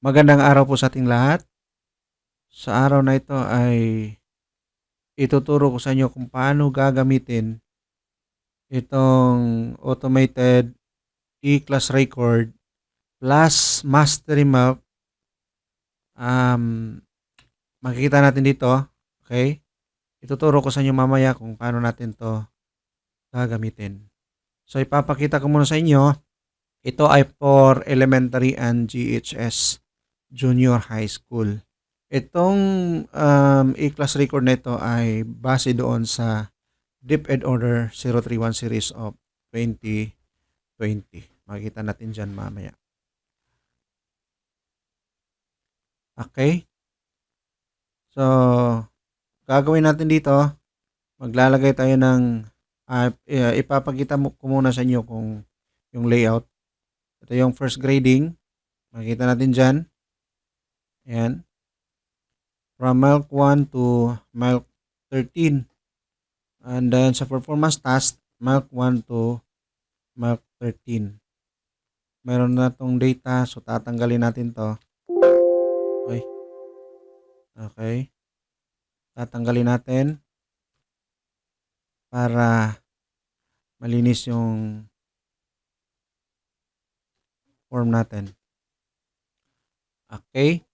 Magandang araw po sa ating lahat. Sa araw na ito ay ituturo ko sa inyo kung paano gagamitin itong automated e-class record plus mastery map. Um, Makikita natin dito, okay? Ituturo ko sa inyo mamaya kung paano natin to gagamitin. So ipapakita ko muna sa inyo, ito ay for elementary and GHS, Junior High School. Itong e-class record na ito ay base doon sa DepEd Order 031 Series of 2020. Makikita natin dyan mamaya. Okay? So, gagawin natin dito, maglalagay tayo ng, ipapakita ko muna sa inyo kung yung layout. Ito yung first grading. Makikita natin dyan. Ayan. From milk 1 to milk 13. And then sa performance task, milk 1 to milk 13. Meron na tong data, so tatanggalin natin to. Okay. Tatanggalin natin para malinis yung form natin. Okay.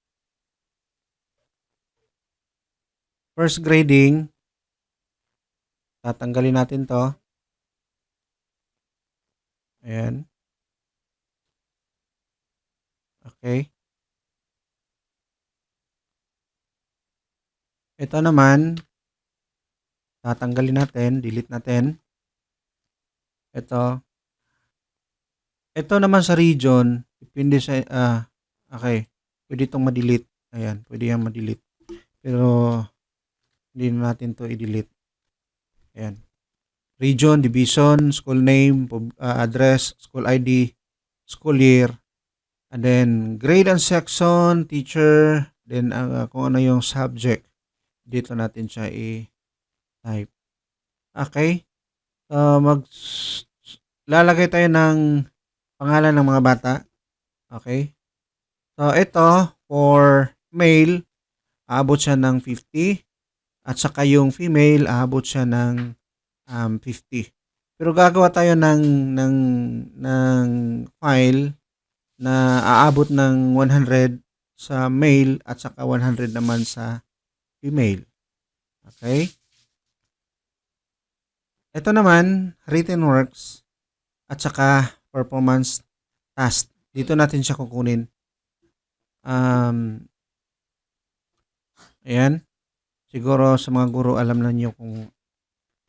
First grading, tatanggalin natin to. Ayan. Okay. Ito naman, tatanggalin natin, delete natin. Ito. Ito naman sa region, depende sa, okay. Pwede itong ma-delete. Ayan, pwede yan ma-delete. Pero, hindi na natin to i-delete. Ayan. Region, division, school name, address, school ID, school year, and then grade and section, teacher, then kung ano yung subject. Dito natin siya i-type. Okay? Lalagay tayo ng pangalan ng mga bata. Okay? So, ito, for male, aabot siya ng 50. At saka yung female, aabot siya ng 50. Pero gagawa tayo ng file na aabot ng 100 sa male at saka 100 naman sa female. Okay? Ito naman, written works at saka performance task. Dito natin siya kukunin. Ayan. Siguro sa mga guro alam na niyo kung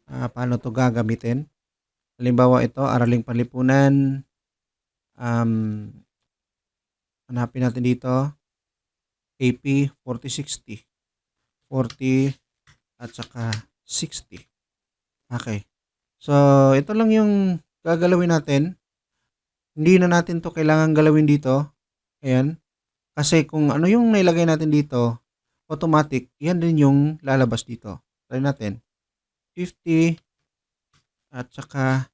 paano to gagamitin. Halimbawa ito, Araling Panlipunan. Hanapin natin dito. AP 4060. 40 at saka 60. Okay. So, ito lang yung gagalawin natin. Hindi na natin to kailangan galawin dito. Ayan. Kasi kung ano yung nailagay natin dito, automatic, yan din yung lalabas dito. Try natin. 50 at saka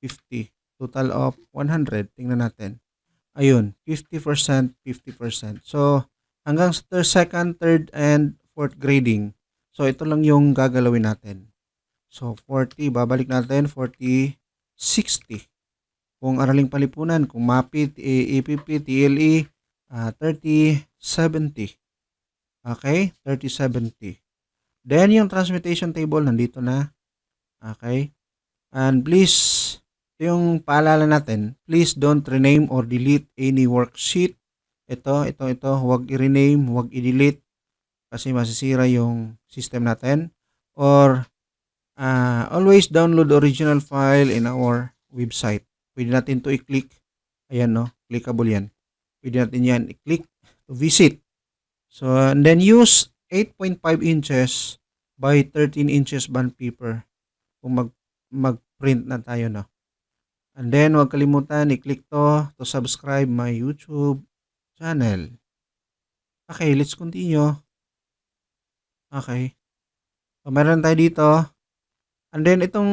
50. Total of 100. Tingnan natin. Ayun, 50%, 50%. So, hanggang sa second, third, and fourth grading. So, ito lang yung gagalawin natin. So, 40, babalik natin, 40, 60. Kung Araling Panlipunan, kung MAPIT, EPP, TLE, 30, 70. Okay, 30, 70. Then, yung transmutation table, nandito na. Okay. And please, yung paalala natin, please don't rename or delete any worksheet. Ito, huwag i-rename, huwag i-delete kasi masisira yung system natin. Or always download the original file in our website. Pwede natin to i-click. Ayan, no? Clickable yan. Pwede natin yan i-click to visit. So, and then use 8.5 inches by 13 inches bond paper kung mag-print na tayo, no? And then, huwag kalimutan, i-click to subscribe my YouTube channel. Okay, let's continue. Okay. So, meron tayo dito. And then, ito.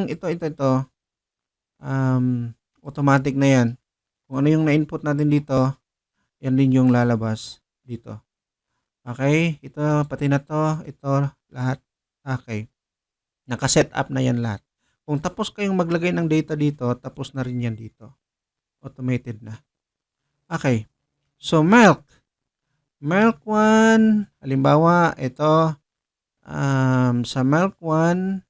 Automatic na yan. Kung ano yung na-input natin dito, yan din yung lalabas dito. Okay, ito pati na to, ito lahat. Okay, naka-set up na yan lahat. Kung tapos kayong maglagay ng data dito, tapos na rin yan dito. Automated na. Okay, so milk 1, halimbawa ito, sa milk 1,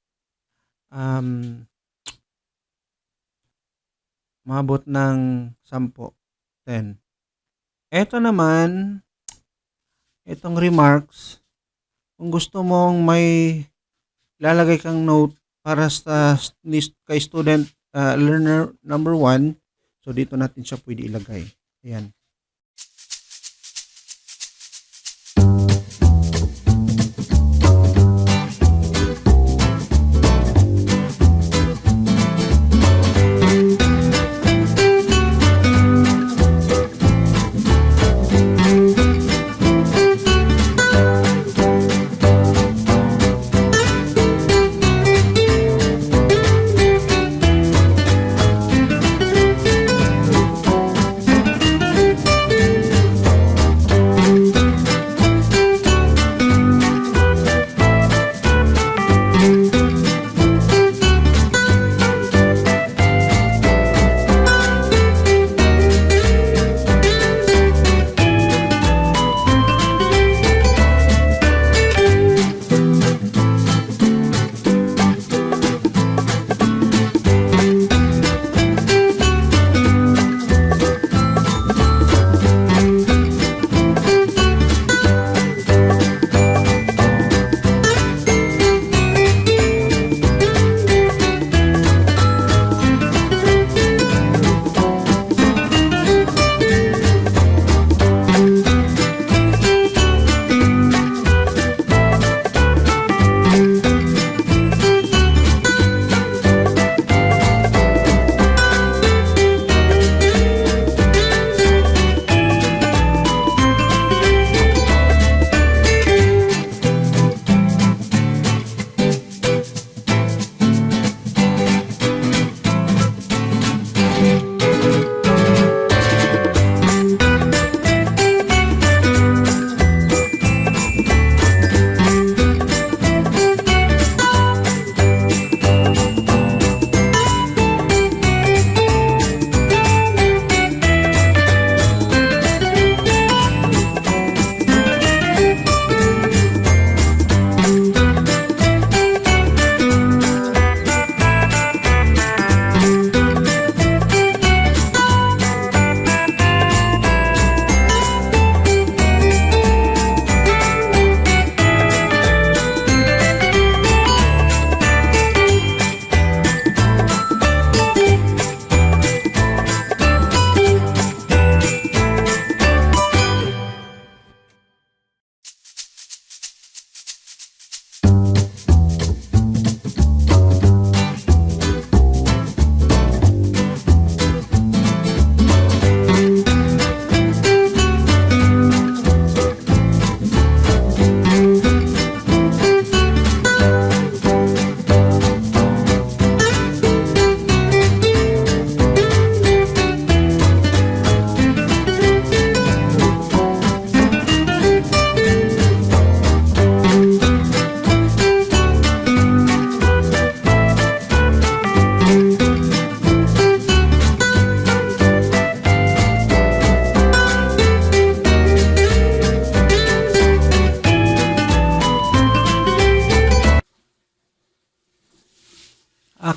maabot ng 10, 10. Ito naman, itong remarks, kung gusto mong may lalagay kang note para sa kay student learner number 1, so dito natin siya pwede ilagay. Ayan.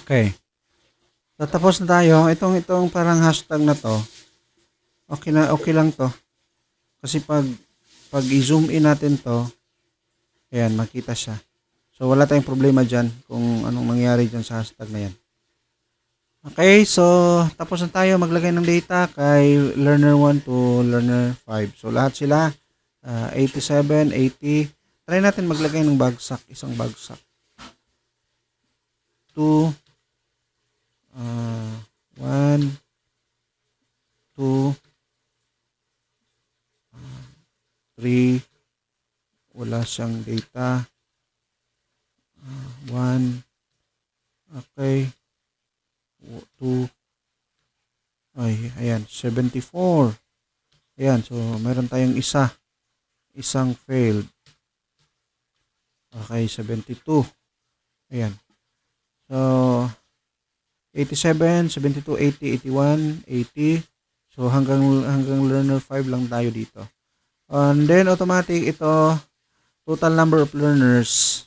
Okay. So, tapos na tayo. Itong parang hashtag na to, okay lang to. Kasi pag i-zoom in natin to, ayan, makita siya. So, wala tayong problema dyan kung anong mangyari dyan sa hashtag na yan. Okay, so, tapos na tayo maglagay ng data kay learner 1 to learner 5. So, lahat sila, 87, 80. Try natin maglagay ng bagsak, isang bagsak. 2, 1, 2, 3, wala siyang data, 1, okay, 2, ay, ayan, 74, Ayan, so meron tayong isang failed. Okay, 72. Ayan. So, 87, 72, 80, 81, 80. So, hanggang learner 5 lang tayo dito. And then, automatic, ito, total number of learners.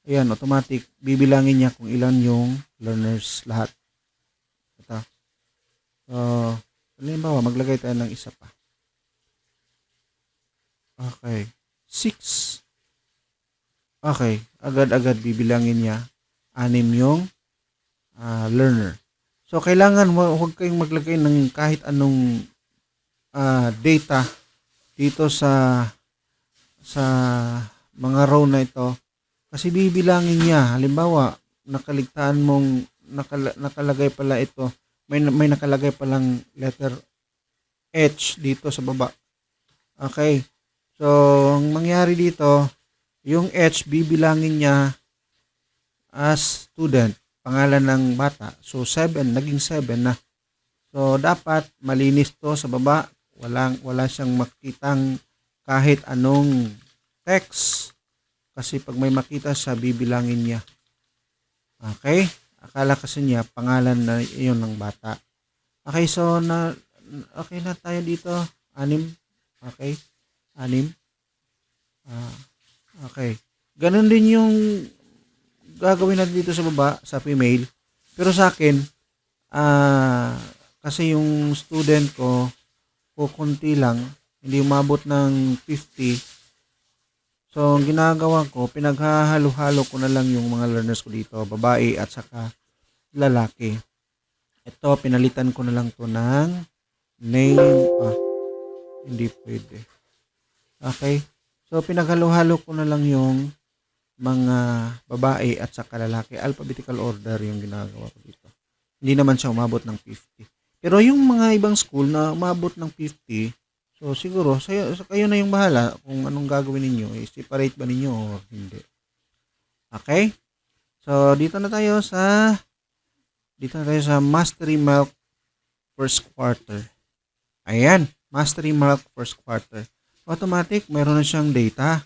Ayan, automatic, bibilangin niya kung ilan yung learners lahat. Ito. So, halimbawa, maglagay tayo ng isa pa. Okay. 6. Okay. Agad-agad bibilangin niya. 6 yung learner. So, kailangan huwag kayong maglagay ng kahit anong data dito sa mga row na ito. Kasi bibilangin niya. Halimbawa, nakaligtaan mong nakalagay pala ito. May nakalagay palang letter H dito sa baba. Okay. So, ang mangyari dito, yung H bibilangin niya as student, pangalan ng bata. So, 7, naging 7 na. So, dapat malinis to sa baba. Wala siyang makitang kahit anong text. Kasi pag may makita siya, bibilangin niya. Okay? Akala kasi niya, pangalan na iyon ng bata. Okay, so, okay na tayo dito. 6. Okay? 6. Okay. Ganun din yung gagawin natin dito sa baba, sa female. Pero sa akin, kasi yung student ko, kukunti lang, hindi umabot ng 50. So, ang ginagawa ko, pinaghahalo-halo ko na lang yung mga learners ko dito, babae at saka lalaki. Ito, pinalitan ko na lang to ng name. Hindi pwede. Okay. So, pinaghalo-halo ko na lang yung mga babae at saka lalaki. Alphabetical order yung ginagawa ko dito. Hindi naman siya umabot ng 50. Pero yung mga ibang school na umabot ng 50, so siguro, kayo na yung bahala kung anong gagawin ninyo. I-separate ba ninyo o hindi. Okay? So, dito na tayo sa Mastery Milk first quarter. Ayan, Mastery Milk first quarter. Automatic, meron na siyang data.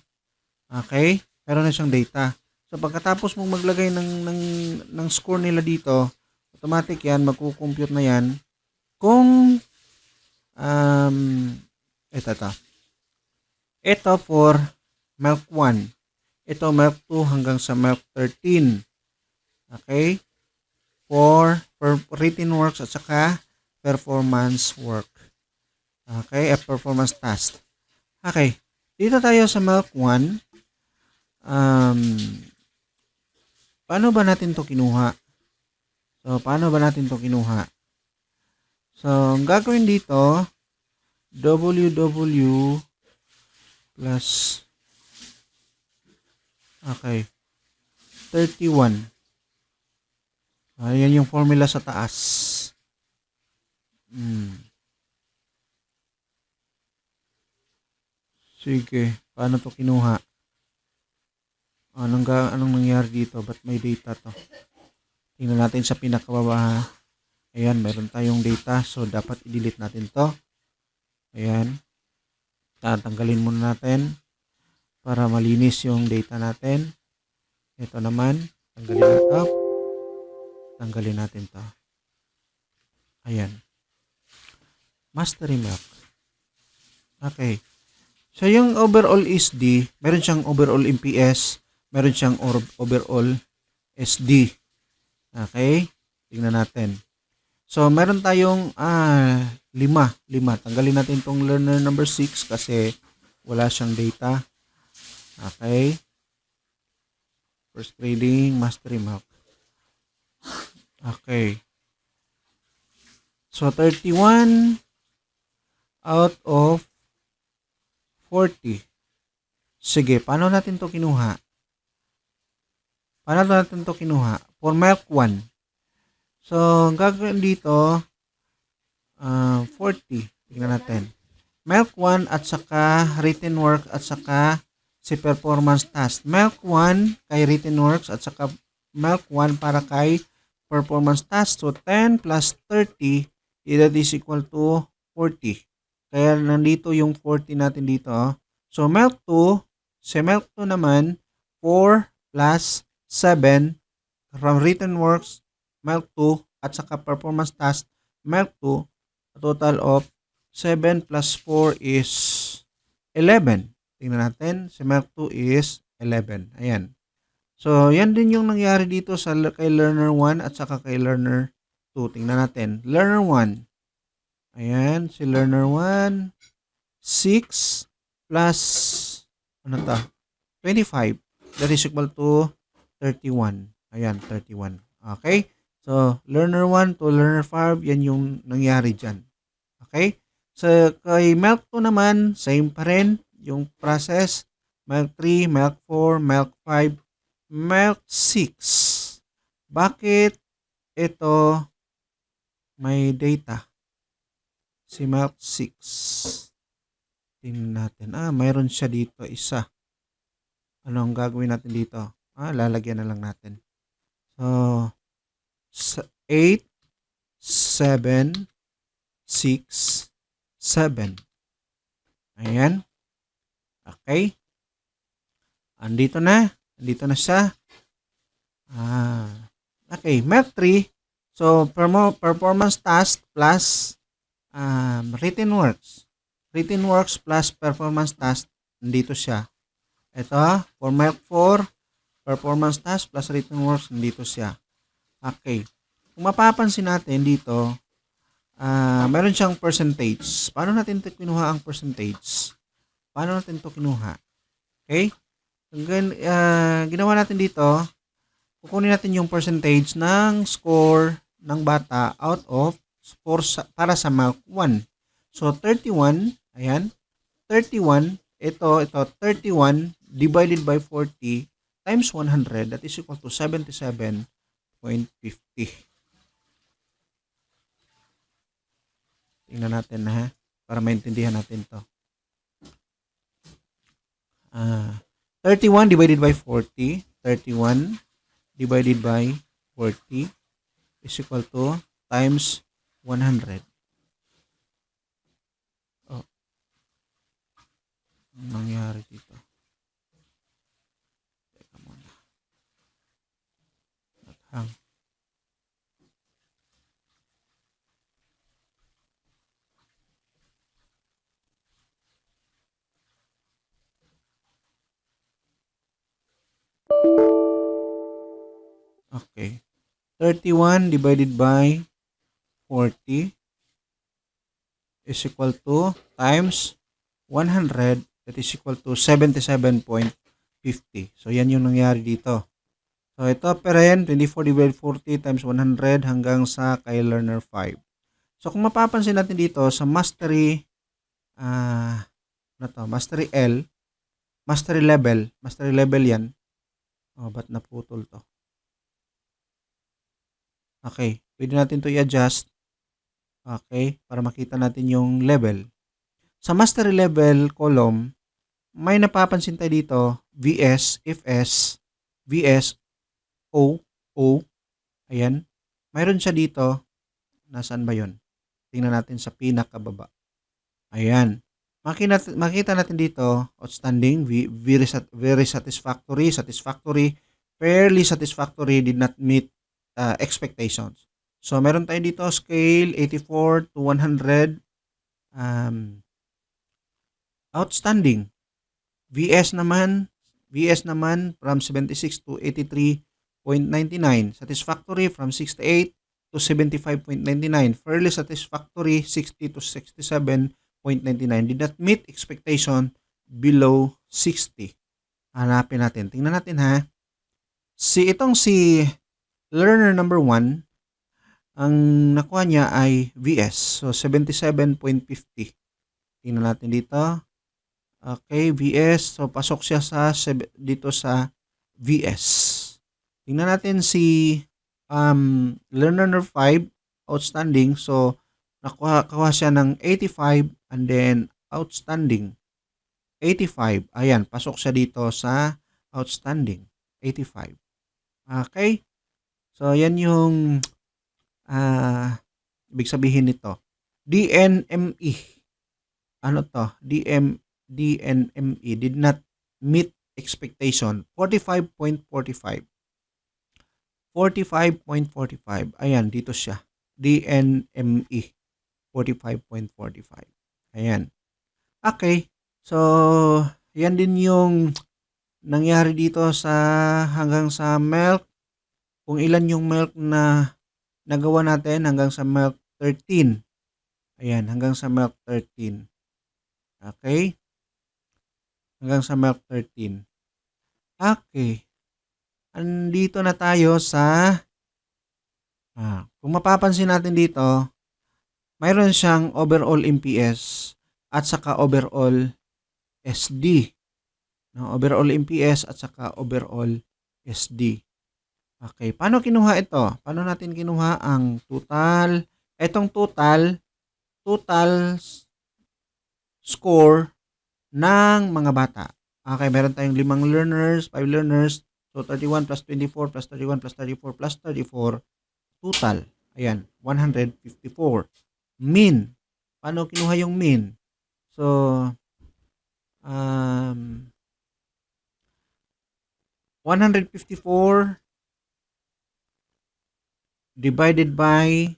Okay? Meron na siyang data. So, pagkatapos mong maglagay ng score nila dito, automatic yan, magkukompute na yan. Kung, ito for Milk 1. Ito, Milk 2 hanggang sa Milk 13. Okay? For written works at saka performance work. Okay? Performance task. Okay. Dito tayo sa Milk 1. Paano ba natin to kinuha? So, ang gagawin dito, WW plus, okay, 31. Ayan yung formula sa taas. Sige, paano to kinuha? Anong nangyari dito? Ba't may data to? Tingnan natin sa pinakababa. Ayan, meron tayong data. So, dapat i-delete natin to. Ayan. Tatanggalin muna natin para malinis yung data natin. Ito naman. Tanggalin natin to. Ayan. Mastery Milk. Okay. So, yung overall SD, meron siyang overall MPS, meron siyang overall SD. Okay? Tingnan natin. So, meron tayong 5. Tanggalin natin itong learner number 6 kasi wala siyang data. Okay? First grading, Mastery Milk. Okay. So, 31 out of 40. Sige, paano natin to kinuha? For Milk 1. So, ang gagawin dito, 40. Tingnan natin. Milk 1 at saka written work at saka si performance task. Milk 1 kay written works at saka Milk 1 para kay performance task. So, 10 plus 30, that is equal to 40. Kaya nandito yung 40 natin dito. So, MELC 2, si MELC 2 naman, 4 plus 7 from written works, MELC 2, at saka performance task, MELC 2, a total of 7 plus 4 is 11. Tingnan natin, si MELC 2 is 11. Ayan. So, yan din yung nangyari dito sa kay learner 1 at saka kay learner 2. Tingnan natin. Learner 1. Ayan, si learner 1, 6 plus, ano to? 25. That is equal to 31. Ayan, 31. Okay? So, learner 1 to learner 5, yan yung nangyari dyan. Okay? So, kay MELC 2 naman, same pa rin yung process. MELC 3, MELC 4, MELC 5, MELC 6. Bakit ito may data? Si MELC 6. Tingnan natin. Mayroon siya dito, isa. Ano ang gagawin natin dito? Lalagyan na lang natin. So, 8, 7, 6, 7. Ayan. Okay. Andito na siya. Okay, MELC 3. So, performance task plus written works. Written works plus performance task, nandito siya. Ito, for MELC 4, performance task plus written works, nandito siya. Okay. Kung mapapansin natin dito, meron siyang percentage. Paano natin ito kinuha ang percentage? Paano natin ito kinuha? Okay? Ginawa natin dito, kukunin natin yung percentage ng score ng bata out of para sa MELC 1. So, 31, ayan, 31, ito, 31 divided by 40 times 100, that is equal to 77.50. Tingnan natin na, para maintindihan natin to. 31 divided by 40, 31 divided by 40 is equal to times 100. Ang nangyari dito? Teka muna. Naghang. Okay. 31 divided by 40 is equal to times 100, that is equal to 77.50. So, yan yung nangyari dito. So, ito pa rin, 24 divided 40 times 100 hanggang sa kay learner 5. So, kung mapapansin natin dito sa mastery, mastery L, mastery level yan. Ba't naputol to? Okay, pwede natin to i-adjust. Okay, para makita natin yung level. Sa mastery level column, may napapansin tayo dito, VS, FS, VS, O, ayan. Mayroon siya dito, nasaan ba yun? Tingnan natin sa pinakababa. Ayan. Makita natin dito, outstanding, very satisfactory, fairly satisfactory, did not meet expectations. So, meron tayo dito, scale 84 to 100, outstanding. VS naman from 76 to 83.99. Satisfactory from 68 to 75.99. Fairly satisfactory 60 to 67.99. Did not meet expectation below 60. Hanapin natin. Tingnan natin ha. Si learner number 1, ang nakuha niya ay VS. So 77.50. Tingnan natin dito. Okay, VS. So, pasok siya dito sa VS. Tingnan natin si learner number 5, outstanding. So, nakuha siya ng 85 and then outstanding. 85. Ayan, pasok siya dito sa outstanding. 85. Okay? So, yan yung ibig sabihin nito. DNME. ano to, DNME did not meet expectation. 45.45. 45.45. Ayan, dito siya. DNME. 45.45. Ayan. Okay. So, yan din yung nangyari dito sa hanggang sa milk. Kung ilan yung milk na nagawa natin hanggang sa milk 13. Ayan, hanggang sa milk 13. Okay? Hanggang sa milk 13. Okay. Andito na tayo sa kung mapapansin natin dito, mayroon siyang overall MPS at saka overall SD. No, overall MPS at saka overall SD. Okay, paano kinuha ito? Paano natin kinuha ang total? Itong total score ng mga bata. Okay, meron tayong 5 learners, 5 learners. So, 31 plus 24 plus 31 plus 34 plus 34. Total. Ayan, 154. Mean. Paano kinuha yung mean? So, 154 divided by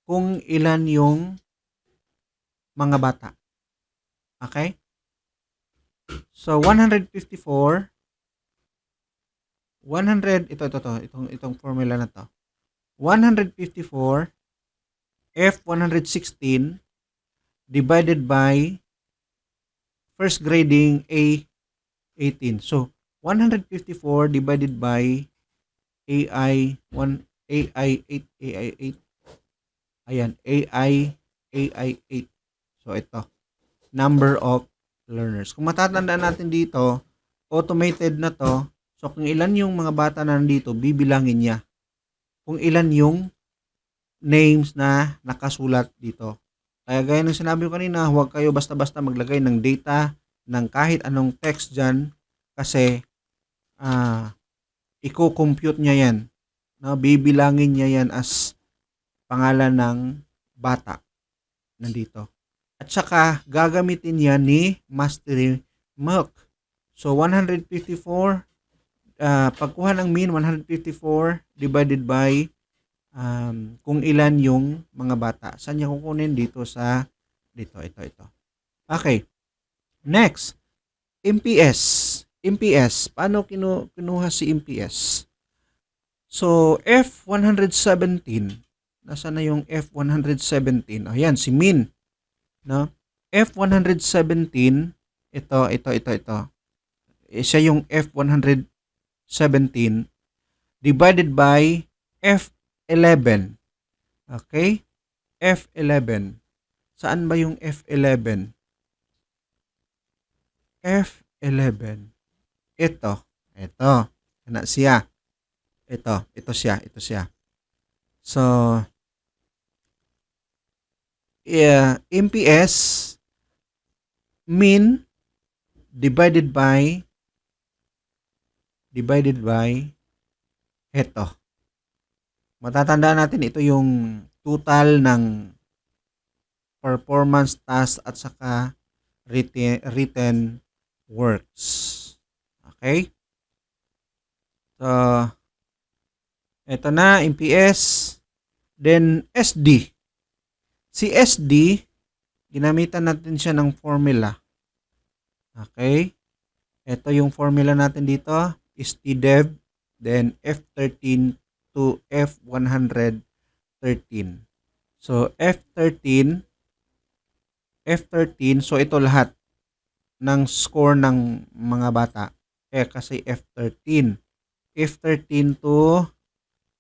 kung ilan yung mga bata. Okay? So 154 itong formula na to. 154 F116 divided by first grading A18. So 154 divided by AI8. Ayan, AI8. So ito, number of learners. Kung matatandaan natin dito, automated na to. So kung ilan yung mga bata na nandito, bibilangin niya. Kung ilan yung names na nakasulat dito. Kaya gaya ng sinabi ko kanina, huwag kayo basta-basta maglagay ng data ng kahit anong text dyan kasi i-compute niya yan. No, bibilangin niya yan as pangalan ng bata nandito. At saka gagamitin niya ni Mastery Milk. So 154 pagkuha ng mean 154 divided by kung ilan yung mga bata. Saan niya kukunin? Dito sa ito. Okay. Next, MPS. Paano kinuha si MPS? So F117. Nasaan na yung F117? Ayan, si mean. No? F117, ito. Siya yung F117 divided by F11. Okay? F11. Saan ba yung F11? F11. Ito. Ano siya? Ito siya. So, MPS mean divided by ito. Matatandaan natin ito yung total ng performance task at saka written works. Okay? So, ito na, MPS. Then, SD. Si SD, ginamitan natin siya ng formula. Okay? Ito yung formula natin dito. STDEV, then F13 to F113. So, F13, so ito lahat ng score ng mga bata. Kasi F13. F13 to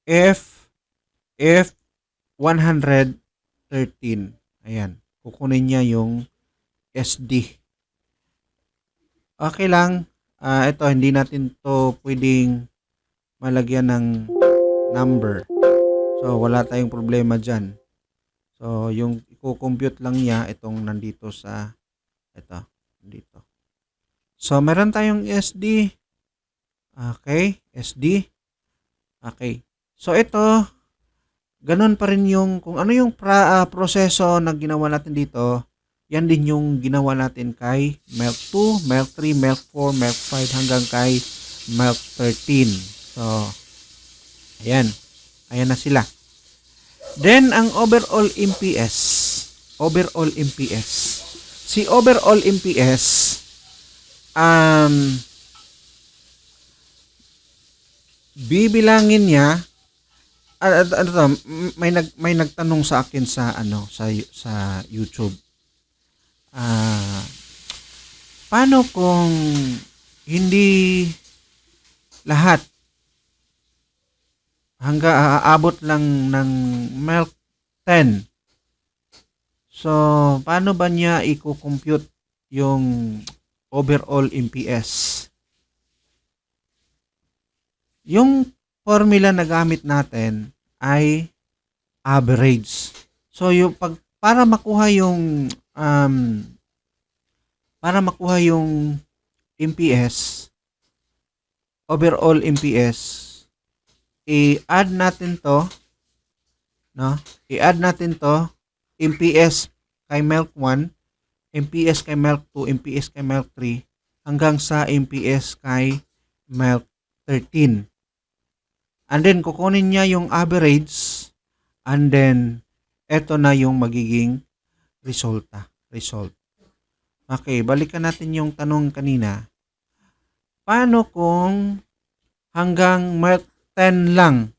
F113. Ayan. Kukunin niya yung SD. Okay lang. Ito, hindi natin to pwedeng malagyan ng number. So, wala tayong problema dyan. So, yung i-compute lang niya, itong nandito sa, dito. So, meron tayong SD. Okay, SD. Okay. So, ito, Gano'n pa rin yung kung ano yung proseso na ginawa natin dito, yan din yung ginawa natin kay Milk 2, Milk 3, Milk 4, Milk 5 hanggang kay Milk 13. So, ayan. Ayan na sila. Then, ang overall MPS. Overall MPS. Si overall MPS, um, bibilangin niya, ano to, may nagtanong sa akin sa sa YouTube. Paano kung hindi lahat hanggang aabot lang ng milk 10? So, paano ba niya i-compute yung overall MPS? Yung formula na gamit natin ay average. So, yung para makuha yung MPS, overall MPS, i-add natin to, no? I-add natin to, MPS kay milk 1, MPS kay milk 2, MPS kay milk 3, hanggang sa MPS kay milk 13. And then, kukunin niya yung average, and then, eto na yung magiging result. Okay, balikan natin yung tanong kanina. Paano kung hanggang milk 10 lang?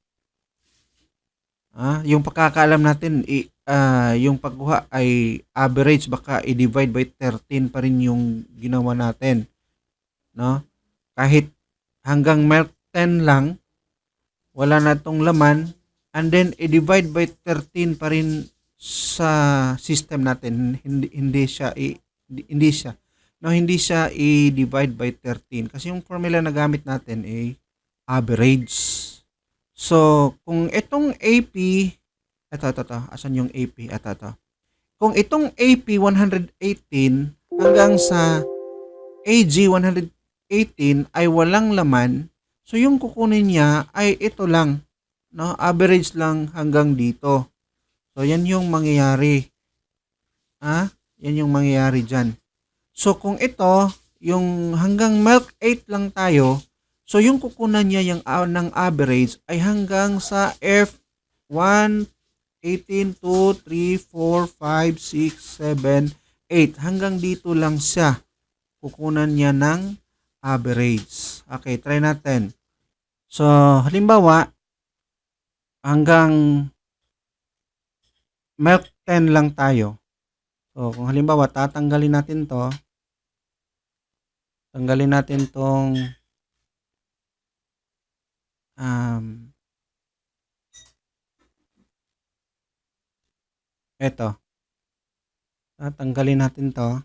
Yung pagkakaalam natin, yung pagkuha ay average, baka i-divide by 13 pa rin yung ginawa natin. No? Kahit hanggang milk 10 lang, wala na tong laman, and then i-divide by 13 pa rin sa system natin. Hindi siya i-divide by 13 kasi yung formula na gamit natin ay average. So, kung itong AP, ito, asan yung AP? Ito. Kung itong AP 118 hanggang sa AG 118 ay walang laman, so yung kukunin niya ay ito lang, no? Average lang hanggang dito. So, yan yung mangyayari. Yan yung mangyayari dyan. So, kung ito, yung hanggang milk 8 lang tayo, so yung kukunan niya yung ng average ay hanggang sa F1, 18, 2, 3, 4, 5, 6, 7, 8. Hanggang dito lang siya. Kukunan niya ng average. Okay, try natin. So, halimbawa, hanggang milk 10 lang tayo. So, kung halimbawa, tatanggalin natin to. Tanggalin natin tong eto. Tanggalin natin to.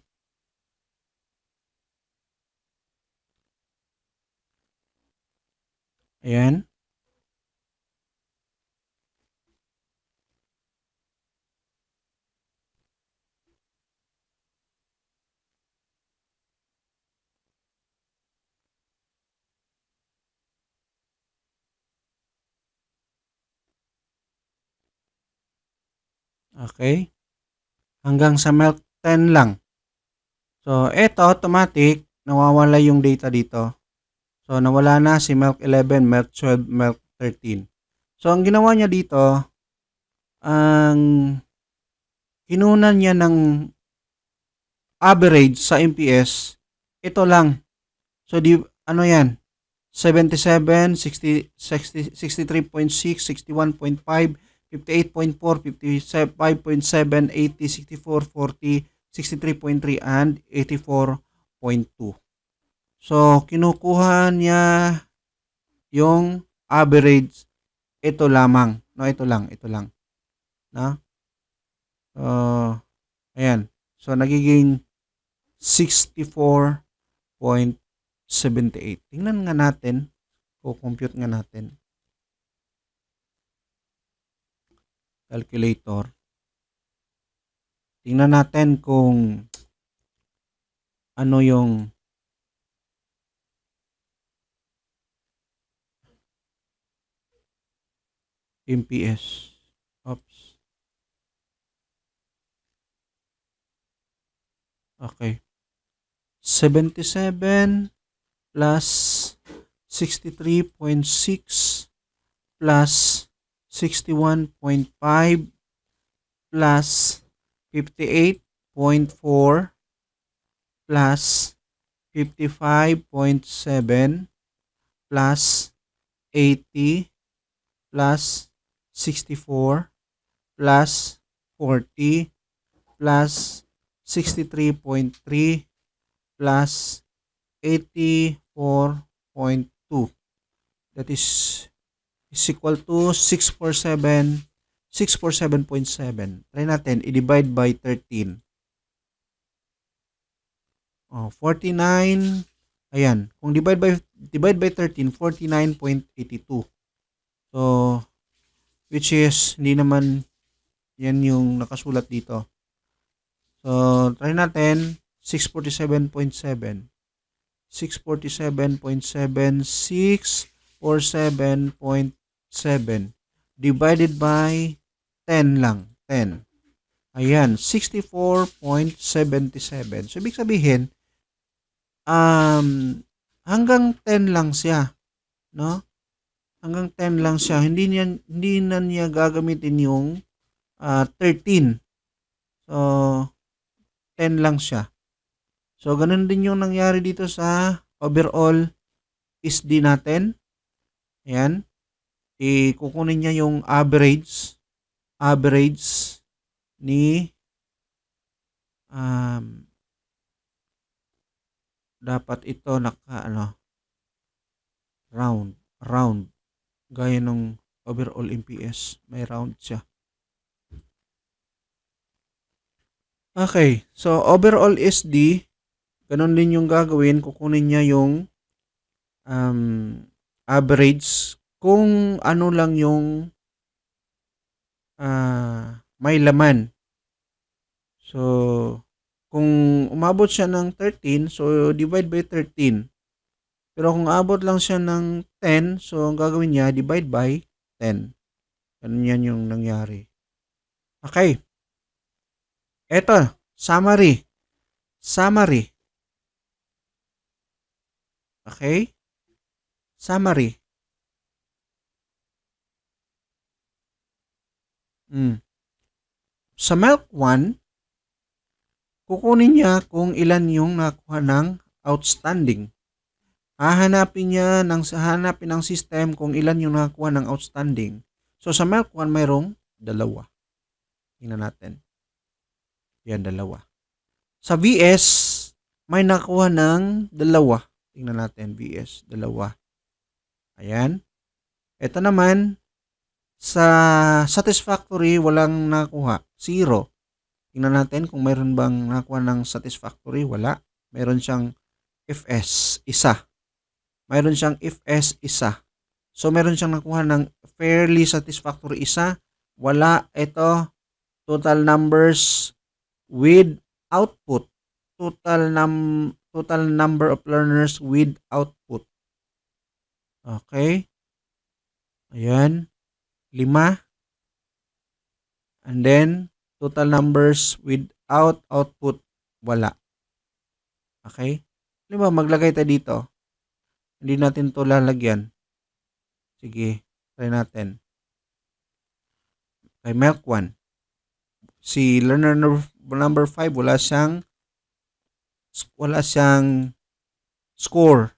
Ayan. Okay. Hanggang sa milk 10 lang. So, eto automatic, nawawala yung data dito. So, nawala na si milk 11, milk 12, milk 13. So, ang ginawa niya dito, ang kinunan niya ng average sa MPS, ito lang. So, ano yan? 77, 60, 60, 63.6, 61.5, 58.4, 55.7, 80, 64, 40, 63.3, and 84.2. So, kinukuha niya yung average. Ito lamang. No, ito lang. No? Ayan. So, nagiging 64.78. Tingnan nga natin. Co-compute nga natin. Calculator. Tingnan natin kung ano yung MPS. Okay. 77 plus 63.6 plus 61.5 plus 58.4 plus 55.7 plus 80 plus 64 plus 40 plus 63.3 plus 84.2. That is equal to 647.7. Try natin, i-divide by 13. 49. Ayan, kung divide by 13, 49.82. So, which is, hindi naman yan yung nakasulat dito. So, try natin, 647.7. 647.7, 647.7 divided by 10 lang, 10. Ayan, 64.77. So, ibig sabihin, hanggang 10 lang siya, no? Hanggang 10 lang siya. Hindi na niya gagamitin yung 13. So, 10 lang siya. So, ganun din yung nangyari dito sa overall SD natin. Ayan. Kukunin niya yung average ni dapat ito round. Gaya ng overall MPS, may round siya. Okay, so overall SD, ganun din yung gagawin, kukunin niya yung average kung ano lang yung may laman. So, kung umabot siya ng 13, so divide by 13. Pero kung abot lang siya ng 10, so ang gagawin niya, divide by 10. Ganun yan yung nangyari. Okay. Eto, summary. Okay? Summary. Sa MELC 1, kukunin niya kung ilan yung nakuha ng outstanding. Hahanapin ng system kung ilan yung nakuha ng outstanding. So, sa MELC 1, mayroong 2. Tingnan natin. Yan, 2. Sa VS, may nakuha ng 2. Tingnan natin, VS, 2. Ayan. Ito naman, sa satisfactory, walang nakuha. 0. Tingnan natin kung mayroon bang nakuha ng satisfactory. Wala. Mayroon siyang FS, isa. Mayroon siyang FS, isa. So, mayroon siyang nakuha ng fairly satisfactory, isa. Wala. Ito, total numbers with output. Total number of learners with output. Okay. Ayan. 5. And then, total numbers without output, wala. Okay? Diba, maglagay tayo dito. Hindi natin to lalagyan. Sige, try natin. Kay MELC 1. Si learner number 5, wala siyang score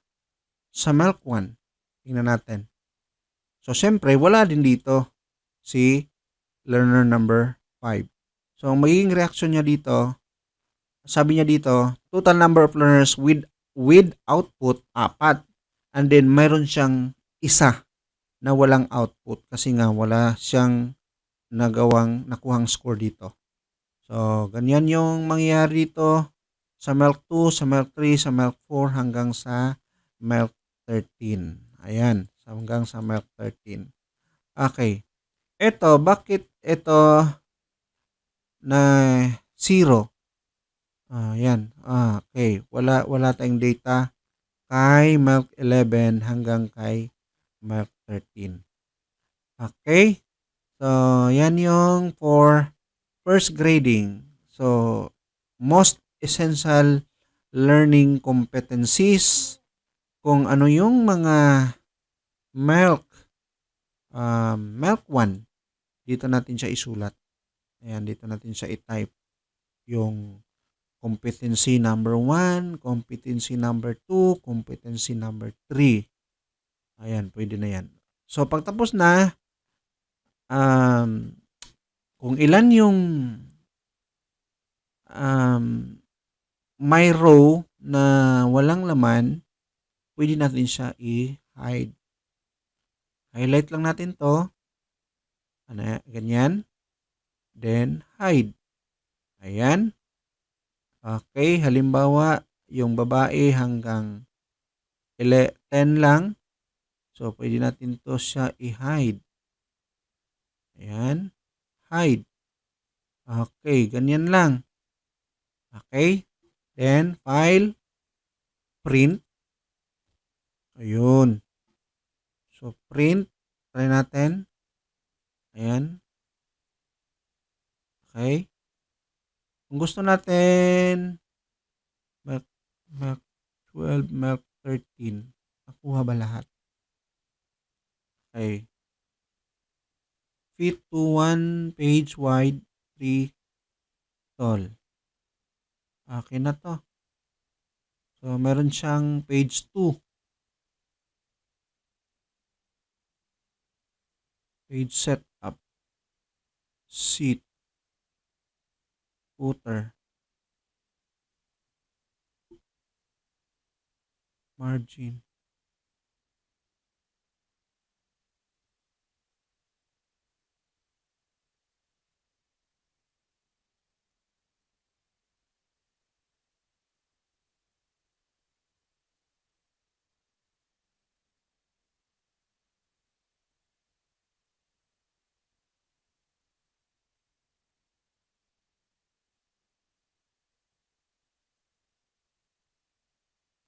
sa MELC 1. Tingnan natin. So, syempre, wala din dito si learner number 5. So, ang magiging reaction niya dito, sabi niya dito, total number of learners with output, 4. And then, mayroon siyang isa na walang output kasi nga wala siyang nakuhang score dito. So, ganyan yung mangyayari dito sa MELC 2, sa MELC 3, sa MELC 4 hanggang sa MELC 13. Ayan, hanggang sa MELC 13. Okay. Ito, bakit ito na 0? Ayan. Okay. Wala tayong data kay MELC 11 hanggang kay MELC 13. Okay. So, yan yung for first grading. So, most essential learning competencies, kung ano yung mga milk, milk 1, dito natin siya isulat. Ayan, dito natin siya i-type. Yung competency number 1, competency number 2, competency number 3. Ayan, pwede na yan. So, pagtapos na, kung ilan yung may row na walang laman, pwede natin siya i-hide. Highlight lang natin to. Ano, ganyan. Then, hide. Ayan. Okay, halimbawa, yung babae hanggang 10 lang. So, pwede natin to siya i-hide. Ayan. Hide. Okay, ganyan lang. Okay. Then, file, print. Ayun. So, print. Try natin. Ayan. Okay. Kung gusto natin, Mac 12, Mac 13. Nakuha ba lahat? Okay. Fit to 1 page wide, 3 tall. Okay na to. So, meron siyang page 2. Page setup. Seat. Footer. Margin.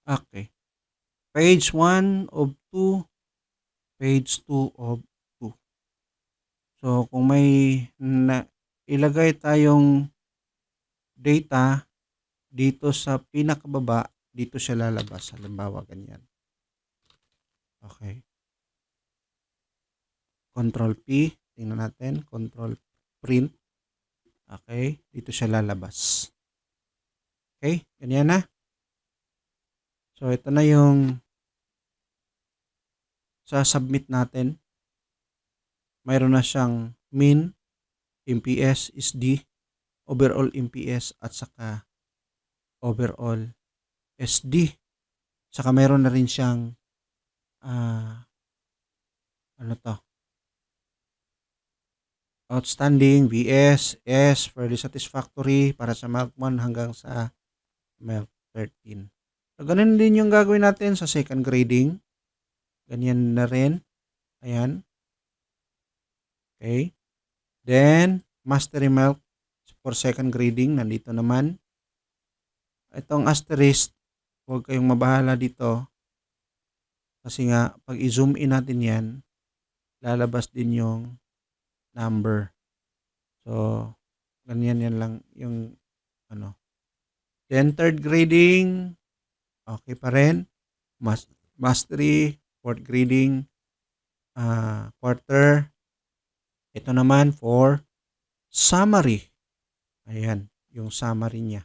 Okay. Page 1 of 2. Page 2 of 2. So, kung may ilagay tayong data dito sa pinakababa, dito siya lalabas. Halimbawa, ganyan. Okay. Control P. Tingnan natin. Control print. Okay. Dito siya lalabas. Okay. Ganyan na. So, ito na yung sa-submit natin. Mayroon na siyang min, MPS, SD, overall MPS, at saka overall SD. Saka mayroon na rin siyang outstanding, VS, S, fairly satisfactory para sa Mark 1 hanggang sa Mark 13. So, ganun din yung gagawin natin sa second grading. Ganyan na rin. Ayan. Okay. Then, mastery milk for second grading. Nandito naman. Itong asterisk, huwag kayong mabahala dito. Kasi nga, pag i-zoom in natin yan, lalabas din yung number. So, ganyan yan lang yung Then, third grading, okay pa rin. Mastery, fourth grading, quarter. Ito naman for summary. Ayan, yung summary niya.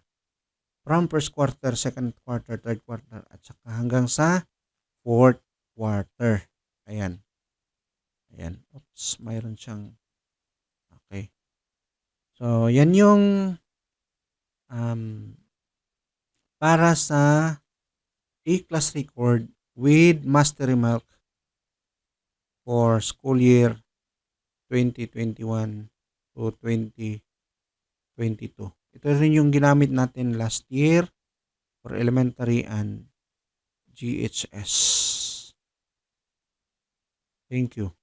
From first quarter, second quarter, third quarter, at saka hanggang sa fourth quarter. Ayan. Ayan. Oops, mayroon siyang. Okay. So, yan yung para sa E-class record with Mastery Milk for school year 2021 to 2022. Ito rin yung ginamit natin last year for elementary and GHS. Thank you.